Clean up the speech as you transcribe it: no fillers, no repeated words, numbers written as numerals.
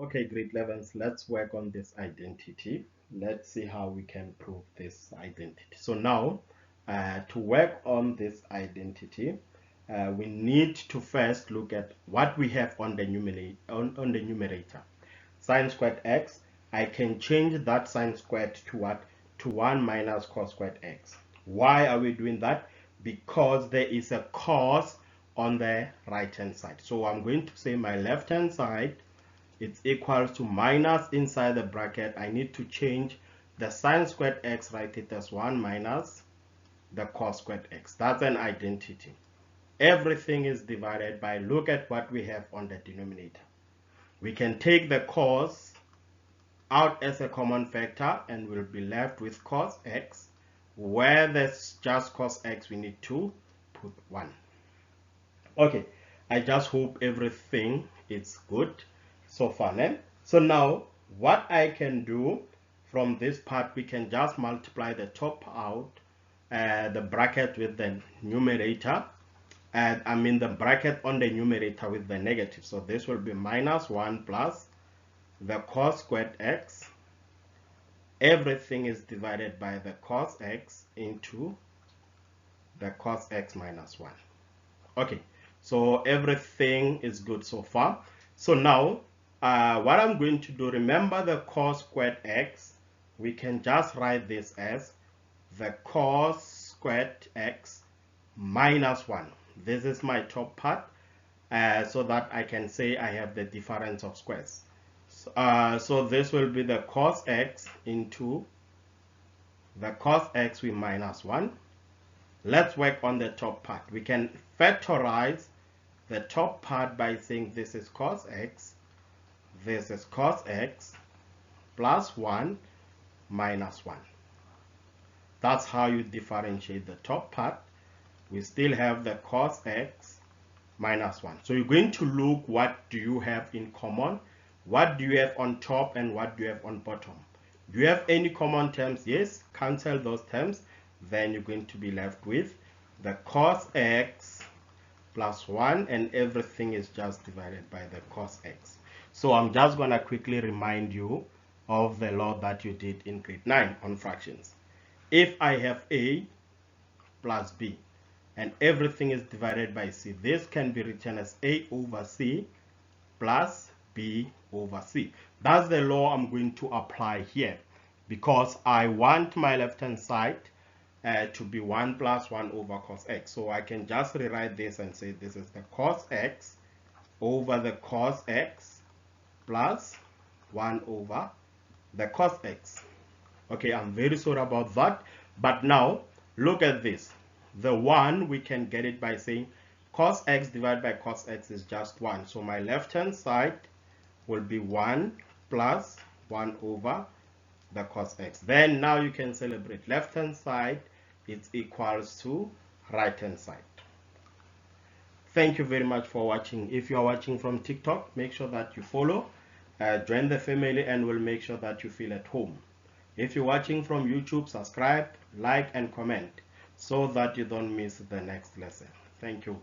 Okay, grade 11s, let's work on this identity. Let's see how we can prove this identity. So now, to work on this identity, we need to first look at what we have on the numerator. Sine squared x, I can change that sine squared to what? To 1 minus cos squared x. Why are we doing that? Because there is a cos on the right hand side. So I'm going to say my left hand side, it's equal to minus inside the bracket. I need to change the sine squared x, write it as 1 minus the cos squared x. That's an identity. Everything is divided by, look at what we have on the denominator. We can take the cos out as a common factor and we'll be left with cos x. Where there's just cos x, we need to put 1. Okay, I just hope everything is good so far. So now what I can do from this part, we can just multiply the top out, the bracket with the numerator, and I mean the bracket on the numerator with the negative. So this will be minus 1 plus the cos squared x. Everything is divided by the cos x into the cos x minus 1. Okay, so everything is good so far. So now what I'm going to do, remember the cos squared x, we can just write this as the cos squared x minus 1. This is my top part, so that I can say I have the difference of squares. So this will be the cos x into the cos x with minus 1. Let's work on the top part. We can factorize the top part by saying this is cos x, this is cos x, plus 1 minus 1. That's how you differentiate the top part. We still have the cos x minus 1. So you're going to look what do you have in common, what do you have on top, and what do you have on bottom. Do you have any common terms? Yes, cancel those terms. Then you're going to be left with the cos x plus 1, and everything is just divided by the cos x. So I'm just going to quickly remind you of the law that you did in grade 9 on fractions. If I have a plus b and everything is divided by c, this can be written as a over c plus b over c. That's the law I'm going to apply here, because I want my left hand side to be 1 plus 1 over cos x. So I can just rewrite this and say this is the cos x over the cos x plus 1 over the cos x. Okay, I'm very sorry about that. But now look at this. The 1, we can get it by saying cos x divided by cos x is just 1. So my left hand side will be 1 plus 1 over the cos x. Then now you can celebrate. Left hand side is equals to right hand side. Thank you very much for watching. If you are watching from TikTok, make sure that you follow, join the family, and we'll make sure that you feel at home. If you're watching from YouTube, subscribe, like, and comment so that you don't miss the next lesson. Thank you.